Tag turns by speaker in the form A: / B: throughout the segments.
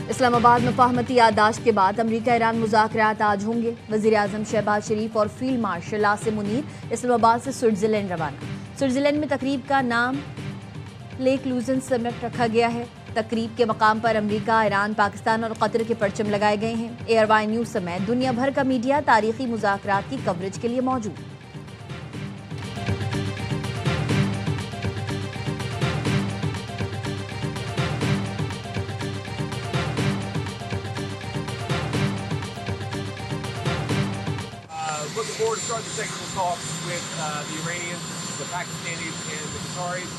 A: इस्लामाबाद में फ़हमती याददाश्त के बाद अमरीका ईरान मुज़ाकरात आज होंगे। वज़ीर आज़म शहबाज शरीफ और फील्ड मार्शल आसिम मुनीर इस्लामाबाद से स्विट्ज़रलैंड रवाना। स्विट्ज़रलैंड में तकरीब का नाम लेक लूजन समिट रखा गया है। तकरीब के मकाम पर अमरीका, ईरान, पाकिस्तान और कतर के परचम लगाए गए हैं। एयरवाई न्यूज़ समेत दुनिया भर का मीडिया तारीखी मुज़ाकरात की कवरेज के लिए मौजूद।
B: Looking forward to start the technical talks with the Iranians, the Pakistanis, and the Qataris.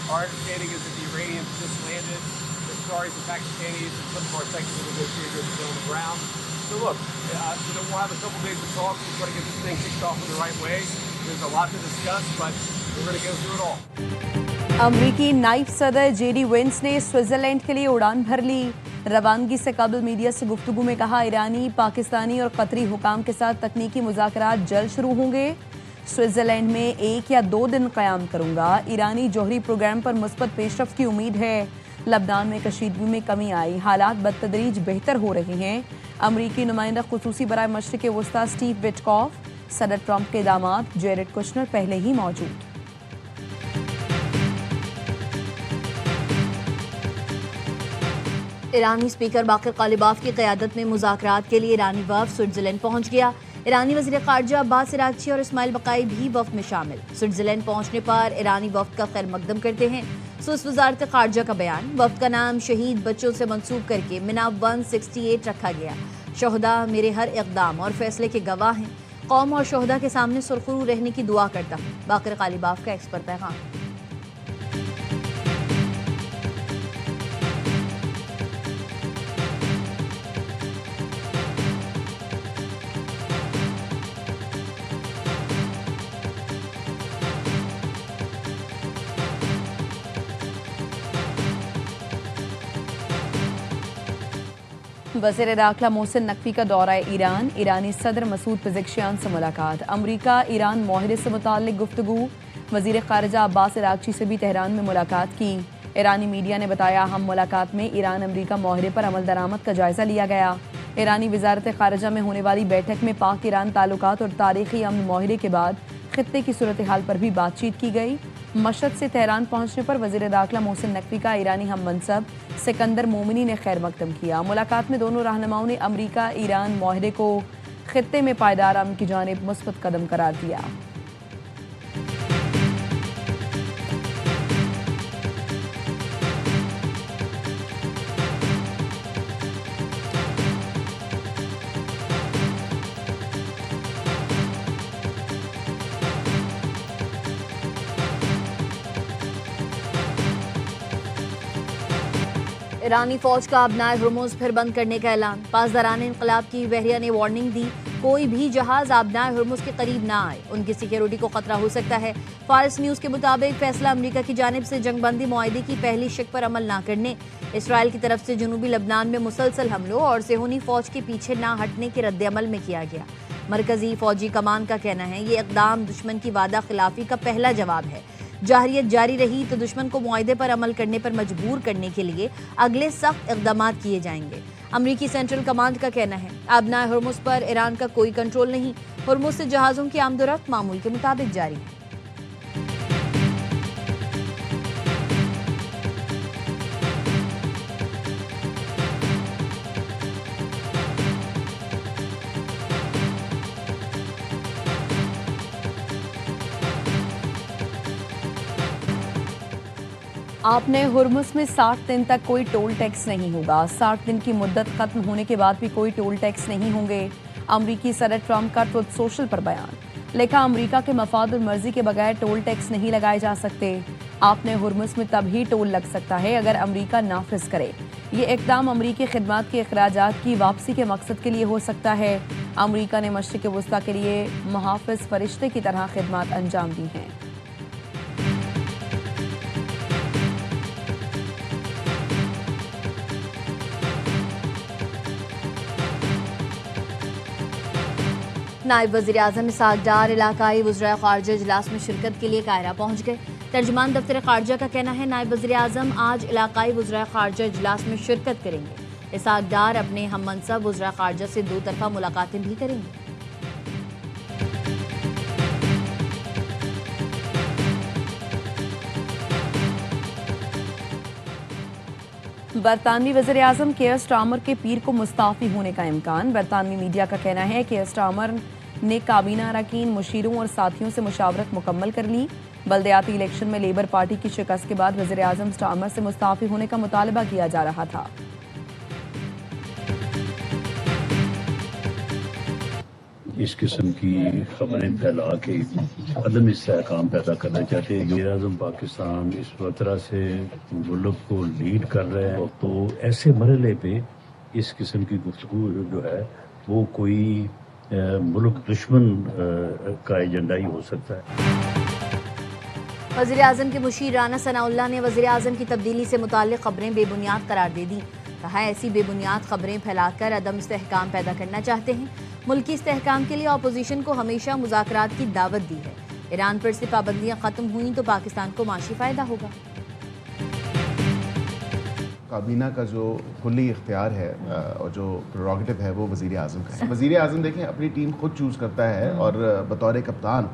B: Our understanding is that the Iranians just landed, the Qataris and Pakistanis, and some of our technical negotiators are still on the ground. So look, we'll have a couple days to talk. We're trying to get this thing kicked off in the right way. There's a lot to discuss, but we're going to go through it all.
C: अमरीकी नायब सदर JD Vance ने Switzerland के लिए उड़ान भर ली। रवानगी से कबल मीडिया से गुफ्तगू में कहा, ईरानी, पाकिस्तानी और कतरी हुकाम के साथ तकनीकी मुज़ाकरात जल्द शुरू होंगे। स्विट्जरलैंड में 1 या 2 दिन क़याम करूंगा। ईरानी जौहरी प्रोग्राम पर मुस्बत पेशरफ्त की उम्मीद है। लबनान में कशीदगी में कमी आई, हालात बदतदरीज बेहतर हो रहे हैं। अमरीकी नुमाइंदा खुसूसी बराए मशरिक़ वस्ता स्टीव विटकॉफ, सदर ट्रंप के दामाद जेरेड कुशनर पहले ही मौजूद।
A: ईरानी स्पीकर बाकर कालिबाफ की क़यादत में मुज़ाकरात के लिए ईरानी वफ़द स्विट्ज़रलैंड पहुंच गया। ईरानी वज़ीर ख़ारजा अब्बास अराग़ची और इस्माइल बक़ाई भी वफ़द में शामिल। स्विट्ज़रलैंड पहुंचने पर ईरानी वफ़द का खैर मकदम करते हैं। स्विस वज़ारत ख़ारजा का बयान, वफ़द का नाम शहीद बच्चों से मंसूब करके मिना 168 रखा गया। शहदा मेरे हर इक़दाम और फैसले के गवाह हैं। कौम और शहदा के सामने सुरखरू रहने की दुआ करता हूँ। बाकर कालिबाफ का एक्स पर पैगाम।
C: वज़ीर दाखिला मोहसिन नकवी का दौरा ईरान, ईरानी सदर मसूद पेज़ेश्कियान से मुलाकात। अमरीका ईरान माहिरे से मुताल्लिक़ गुफ्तगू। वज़ीर ख़ारजा अब्बास अराग़ची से भी तेहरान में मुलाकात की। ईरानी मीडिया ने बताया, हम मुलाकात में ईरान अमरीका माहिरे पर अमल दरामद का जायज़ा लिया गया। ईरानी वज़ारत ख़ारजा में होने वाली बैठक में पाक ईरान ताल्लुकात और तारीख़ी अमन माहिरे के बाद ख़ित्ते की सूरत हाल पर भी बातचीत की गई। मशहद से तेहरान पहुंचने पर वज़ीर दाखिला मोहसिन नकवी का ईरानी हम मनसब सिकंदर मोमिनी ने खैर मकदम किया। मुलाकात में दोनों रहनुमाओं ने अमरीका ईरान माहिरे को ख़ित्ते में पायदार अमन की जानिब मुस्बत कदम करार दिया।
A: ईरानी फौज का अबनाए हुर्मुज़ फिर बंद करने का ऐलान। पासदारान इनकलाब की बहरिया ने वार्निंग दी, कोई भी जहाज अबनाए हुर्मुज़ के करीब ना आए, उनकी सिक्योरिटी को खतरा हो सकता है। फारिस न्यूज़ के मुताबिक फैसला अमरीका की जानिब से जंगबंदी मुआहदे की पहली शिक पर अमल ना करने, इसराइल की तरफ से जनूबी लबनान में मुसलसल हमलों और सेहूनी फौज के पीछे ना हटने के रद्द-ए-अमल में किया गया। मरकजी फौजी कमान का कहना है, ये इक़दाम दुश्मन की वादा खिलाफी का पहला जवाब है। जाहिरियत जारी रही तो दुश्मन को मुआहदे पर अमल करने पर मजबूर करने के लिए अगले सख्त इक़दाम किए जाएंगे। अमरीकी सेंट्रल कमांड का कहना है, अबनाए हुर्मुज़ पर ईरान का कोई कंट्रोल नहीं। हुर्मुज़ से जहाज़ों की आमदोरफ्त मामूल के मुताबिक जारी है।
C: आपने हुर्मुज़ में 60 दिन तक कोई टोल टैक्स नहीं होगा। 60 दिन की मुद्दत खत्म होने के बाद भी कोई टोल टैक्स नहीं होंगे। अमरीकी सदर ट्रंप का ट्रुथ सोशल पर बयान, लिखा, अमरीका के मफाद और मर्जी के बगैर टोल टैक्स नहीं लगाए जा सकते। आपने हुर्मुज़ में तभी टोल लग सकता है अगर अमरीका नाफिज करे। ये इक़दाम अमरीकी खिदमात के अखराजात की वापसी के मकसद के लिए हो सकता है। अमरीका ने मशरिक़ वस्ता के लिए मुहाफ़िज़ फरिश्ते की तरह खिदमात अंजाम दी हैं।
A: नायब वज़ीर आज़म इसहाक़ डार इलाकाई वज़राए ख़ारजा इजलास में शिरकत के लिए कायरा पहुँच गए। तर्जुमान दफ्तर ख़ारजा का कहना है, नायब वज़ीर आज़म आज इलाकाई वज़राए ख़ारजा इजलास में शिरकत करेंगे। इसहाक डार अपने हम मनसब वज़रा ख़ारजा से 2 तरफ़ा मुलाकातें भी करेंगे।
C: बरतानवी वज़ीर आज़म केयर स्टार्मर के पीर को मुस्ताफ़ी होने का इम्कान। बरतानवी मीडिया का कहना है कि केयर स्टार्मर ने काबीना अरकान, मुशीरों और साथियों से मुशावरत मुकम्मल कर ली। बल्दियाती इलेक्शन में लेबर पार्टी की शिकस्त के बाद वज़ीर आज़म स्टार्मर से मुस्ताफ़ी होने का मुतालबा किया जा रहा था।
D: इस किस्म की खबरें फैला के अदम इस्तेहकाम पैदा करना चाहते हैं। वज़ीर आज़म पाकिस्तान इस तरह से मुल्क को लीड कर रहे हैं, तो ऐसे मरहले पे इस किस्म की गुफ्तगू जो है वो कोई मुल्क दुश्मन का एजेंडा ही हो सकता है।
A: वज़ीर आज़म के मुशीर राना सनाउल्लाह ने वज़ीर आज़म की तब्दीली से मुताल्लिक़ खबरें बेबुनियाद करार दे दी। कहा, ऐसी बेबुनियाद खबरें फैलाकर अदम इस्तेहकाम पैदा करना चाहते हैं। मुल्की इस्तेहकाम के लिए अपोजिशन को हमेशा मुज़ाकरात की दावत दी है। ईरान पर से पाबंदियाँ ख़त्म हुई तो पाकिस्तान को माशी फ़ायदा होगा।
E: काबीना का जो खुली इख्तियार है और जो प्रोरोगेटिव है वो वज़ीर आज़म का है। वज़ीर आज़म देखें अपनी टीम खुद चूज़ करता है और बतौर कप्तान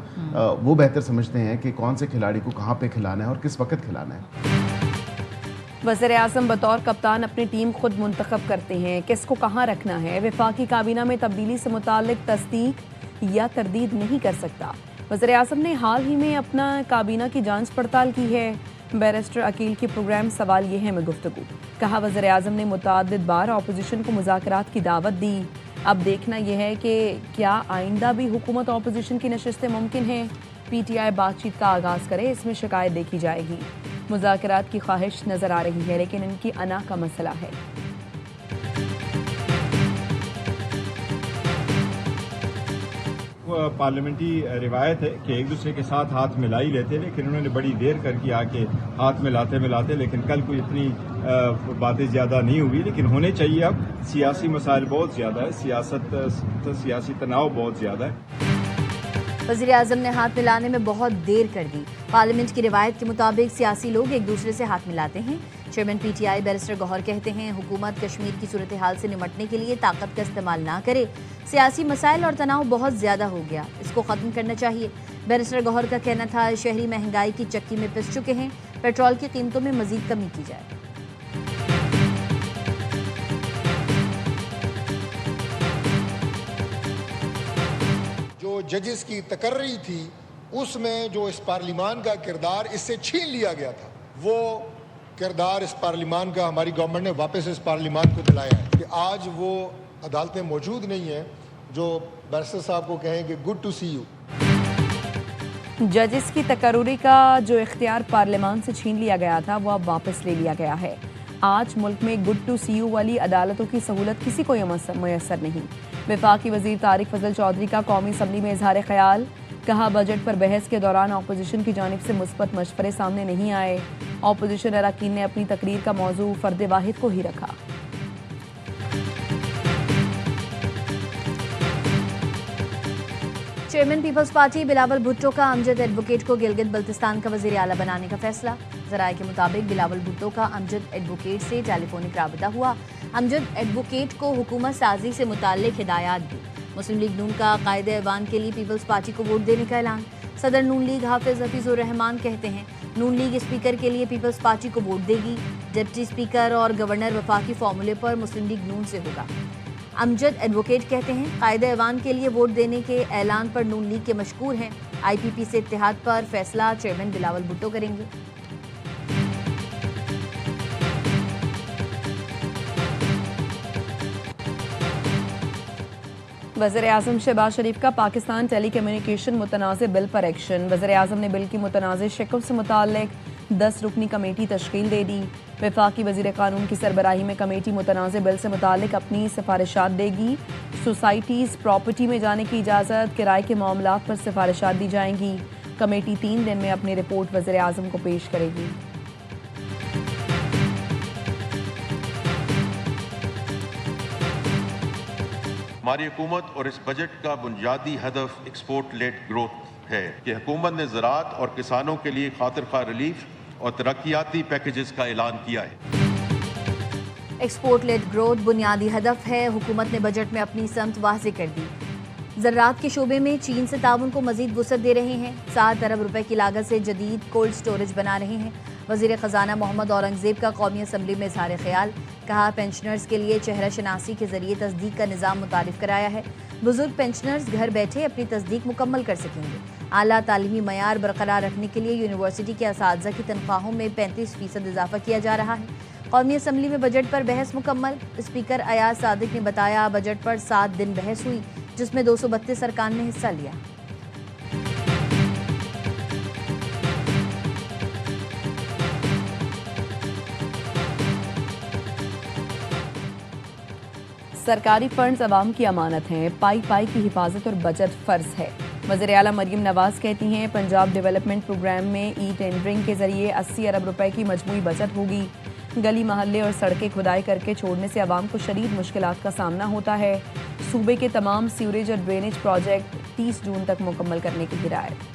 E: वो बेहतर समझते हैं कि कौन से खिलाड़ी को कहाँ पे खिलाना है और किस वक्त खिलाना है।
C: वज़ीर आज़म बतौर कप्तान अपनी टीम खुद मुंतखब करते हैं, किसको कहाँ रखना है। वफाकी काबीना में तब्दीली से मुताल्लिक़ तस्दीक या तरदीद नहीं कर सकता। वज़ीर आज़म ने हाल ही में अपना काबीना की जांच पड़ताल की है। बैरिस्टर अकील की प्रोग्राम सवाल ये है में गुफ्तगू। कहा, वज़ीर आज़म ने मुतअद्दिद बार अपोजिशन को मुज़ाकरात की दावत दी। अब देखना यह है कि क्या आइंदा भी हुकूमत अपोजिशन की नशिस्तें मुमकिन हैं। PTI बातचीत का आगाज़ करे, इसमें शिकायत देखी जाएगी। मुज़ाकरात की ख्वाहिश नज़र आ रही है, लेकिन इनकी अना का मसला है।
F: पार्लियामेंटी रिवायत है कि एक दूसरे के साथ हाथ मिला ही लेते, लेकिन उन्होंने बड़ी देर करके आके हाथ मिलाते मिलाते, लेकिन कल कोई इतनी बातें ज़्यादा नहीं हुई, लेकिन होने चाहिए। अब सियासी मसाइल बहुत ज़्यादा है, सियासी तनाव बहुत ज़्यादा है।
A: वज़ीर आज़म ने हाथ मिलाने में बहुत देर कर दी। पार्लियामेंट की रिवायत के मुताबिक सियासी लोग एक दूसरे से हाथ मिलाते हैं। चेयरमैन PTI बैरिस्टर गौहर कहते हैं, हुकूमत कश्मीर की सूरत हाल से निमटने के लिए ताकत का इस्तेमाल ना करे। सियासी मसाइल और तनाव बहुत ज़्यादा हो गया, इसको ख़त्म करना चाहिए। बैरिस्टर गौहर का कहना था, शहरी महंगाई की चक्की में पिस चुके हैं, पेट्रोल की कीमतों में मज़ीद कमी की जाए।
G: जो जजेस की तकर्री थी उसमें जो इस पार्लिमान का किरदार इससे छीन लिया गया था, वो किरदार इस पार्लिमान का हमारी गवर्नमेंट ने वापस इस पार्लिमान को दिलाया है कि आज वो अदालतें मौजूद नहीं हैं जो बैरिस्टर साहब को कहें कि गुड टू सी यू।
C: जजेस की तकर्री का जो इख्तियार पार्लियामान से छीन लिया गया था वो अब वापस ले लिया गया है। आज मुल्क में गुड टू सी यू वाली अदालतों की सहूलत किसी को मैसर नहीं। वफाकी वज़ीर तारिक फजल चौधरी का कौमी असम्बली में इजहार ख्याल। कहा, बजट पर बहस के दौरान अपोजिशन की जानिब से मुस्बत मशवरे सामने नहीं आए। अपोजिशन अरकान ने अपनी तकरीर का मौजू फर्द वाहिद को ही रखा।
A: Chairman people's party Bilawal Bhutto का अमजद एडवोकेट को गिलगित बल्तिस्तान का वज़ीर आला बनाने का फैसला। ज़राए के मुताबिक बिलावल भुट्टो का अमजद एडवोकेट से टेलीफोनिक राबता हुआ। अमजद एडवोकेट को हुकूमत साजी से मुताल्लिक हिदायत दी। मुस्लिम लीग नून का कायदे ऐवान के लिए पीपल्स पार्टी को वोट देने का ऐलान। सदर नून लीग हाफिज हफीजुर रहमान कहते हैं, नून लीग स्पीकर के लिए पीपल्स पार्टी को वोट देगी। डिप्टी स्पीकर और गवर्नर वफाकी फार्मूले पर मुस्लिम लीग नून से होगा। अमजद एडवोकेट कहते हैं, कायदे ऐवान के लिए वोट देने के ऐलान पर नून लीग के मशकूर हैं। IPP से इत्तेहाद पर फैसला चेयरमैन बिलावल भुट्टो करेंगे।
C: वज़ीर आज़म शहबाज शरीफ का पाकिस्तान टेली कम्युनिकेशन मुतनाज़ बिल पर एक्शन। वज़ीर आज़म ने बिल की मुतनाज़ शिकल से मुताल्लिक़ 10 रुकनी कमेटी तश्कील दे दी। वफाकी वज़ीर कानून की सरबराही में कमेटी मुतनाज़ बिल से मुताल्लिक़ अपनी सिफारिशात देगी। सोसाइटीज़ प्रॉपर्टी में जाने की इजाज़त, किराए के मामलात पर सिफारिशात दी जाएंगी। कमेटी 3 दिन में अपनी रिपोर्ट वज़ीर आज़म को पेश करेगी।
H: हमारी हुकूमत और इस बजट का बुनियादी हदफ एक्सपोर्ट लेड ग्रोथ है कि हुकूमत ने ज़राअत और किसानों के लिए खातिर खा रिलीफ और तरक्याती पैकेजेस का ऐलान किया है।
A: एक्सपोर्ट लेड ग्रोथ बुनियादी हदफ है। हुकूमत ने बजट में अपनी समत वाज़ेह कर दी। ज़राअत के शोबे में चीन से ताउन को मजीद वुसअत दे रहे हैं। 7 अरब रुपए की लागत से जदीद कोल्ड स्टोरेज बना रहे हैं। वज़ीर ख़जाना मोहम्मद औरंगज़ेब का कौमी असम्बली में इज़हार ख्याल। कहा, पेंशनर्स के लिए चेहरा शनासी के जरिए तस्दीक का निज़ाम मुतारिफ कराया है। बुजुर्ग पेंशनर्स घर बैठे अपनी तस्दीक मुकम्मल कर सकेंगे। आला तालीमी मयार बरकरार रखने के लिए यूनिवर्सिटी के असातिज़ा की तनख्वाहों में 35% इजाफा किया जा रहा है। कौमी असम्बली में बजट पर बहस मुकम्मल। स्पीकर अयाज सादिक ने बताया, बजट पर 7 दिन बहस हुई, जिसमें 232 अरकान ने हिस्सा लिया।
C: सरकारी फंड्स अवाम की अमानत हैं। पाई पाई की हिफाजत और बजट फ़र्ज है। वज़ीर आला मरियम नवाज़ कहती हैं, पंजाब डेवलपमेंट प्रोग्राम में ई टेंडरिंग के जरिए 80 अरब रुपए की मजमूई बचत होगी। गली मोहल्ले और सड़कें खुदाई करके छोड़ने से आवाम को शदीद मुश्किलात का सामना होता है। सूबे के तमाम सीवरेज और ड्रेनेज प्रोजेक्ट 30 जून तक मुकम्मल करने की हिदायत।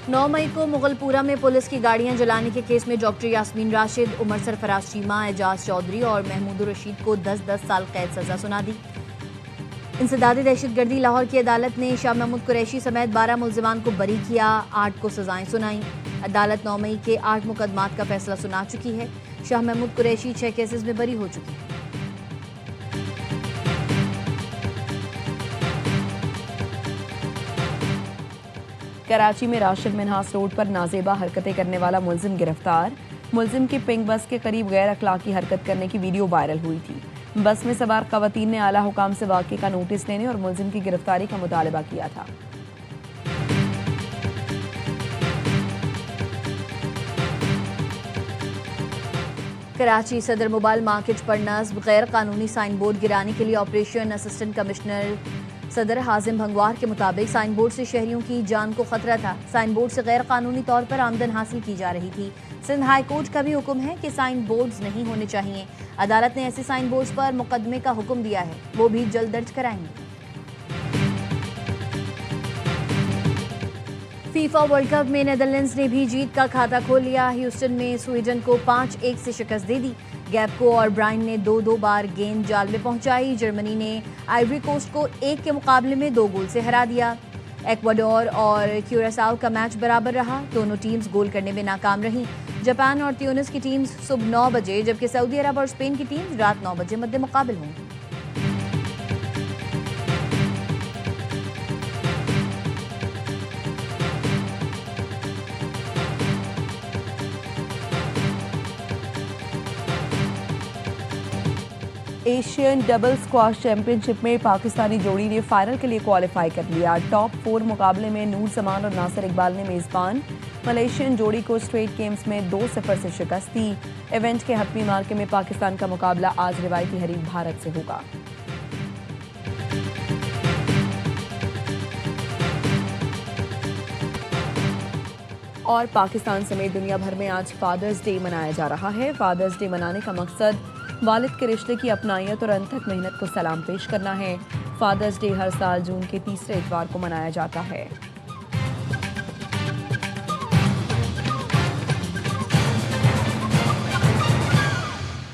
A: 9 मई को मुगलपुरा में पुलिस की गाड़ियां जलाने के केस में डॉक्टर यास्मीन राशिद, उमर सरफराज चीमा, एजाज चौधरी और महमूद रशीद को 10-10 साल कैद सजा सुना दी। इंसदादी दहशतगर्दी लाहौर की अदालत ने शाह महमूद कुरैशी समेत 12 मुल्जिमान को बरी किया, 8 को सजाएं सुनाई। अदालत 9 मई के 8 मुकदमात का फैसला सुना चुकी है। शाह महमूद कुरैशी 6 केसेस में बरी हो चुके हैं।
C: कराची में राशिद मिन्हास रोड पर नाजेबा हरकतें करने वाला मुल्जिम गिरफ्तार। मुल्जिम की पिंक बस के करीब गैर अखलाकी हरकत करने की वीडियो वायरल हुई थी। बस में सवार खवातीन ने आला हुकाम से वाक़े का नोटिस लेने और मुल्जिम की गिरफ्तारी का मुतालबा किया था।
A: कराची सदर मोबाइल मार्केट पर नस्ब गैर कानूनी साइन बोर्ड गिराने के लिए ऑपरेशन असिस्टेंट कमिश्नर सदर हाजिम भंगवार के मुताबिक साइन बोर्ड से शहरियों की जान को खतरा था। साइन बोर्ड से गैर कानूनी तौर पर आमदन हासिल की जा रही थी। सिंध हाई कोर्ट का भी हुक्म है कि साइन बोर्ड्स नहीं होने चाहिए। अदालत ने ऐसे साइन बोर्ड्स पर मुकदमे का हुक्म दिया है, वो भी जल्द दर्ज कराएंगे। फीफा वर्ल्ड कप में नेदरलैंड्स ने भी जीत का खाता खोल लिया। ह्यूस्टन में स्वीडन को 5-1 से शिकस्त दे दी। गैप्को और ब्राइन ने 2-2 बार गेंद जाल में पहुंचाई। जर्मनी ने आइवरी कोस्ट को 1 के मुकाबले में 2 गोल से हरा दिया। एक्वाडोर और क्यूरासाओ का मैच बराबर रहा। दोनों टीम्स गोल करने में नाकाम रहीं। जापान और ट्यूनिस की टीम्स सुबह 9 बजे, जबकि सऊदी अरब और स्पेन की टीम्स रात 9 बजे मद्दे मुकाबिल होंगी।
C: एशियन डबल स्क्वाश चैंपियनशिप में पाकिस्तानी जोड़ी ने फाइनल के लिए क्वालिफाई कर लिया। टॉप 4 मुकाबले में नूर जमान और नासिर इकबाल ने मेज़बान मलेशियन जोड़ी को स्ट्रेट गेम्स में 2-0 से शिकस्त दी। इवेंट के हतमी मार्के में पाकिस्तान का मुकाबला आज रिवायती हरीफ भारत से होगा। और पाकिस्तान समेत दुनिया भर में आज फादर्स डे मनाया जा रहा है। फादर्स डे मनाने का मकसद वालिद के रिश्ते की अपनायत और अनथक मेहनत को सलाम पेश करना है। फादर्स डे हर साल जून के तीसरे इतवार को मनाया जाता है।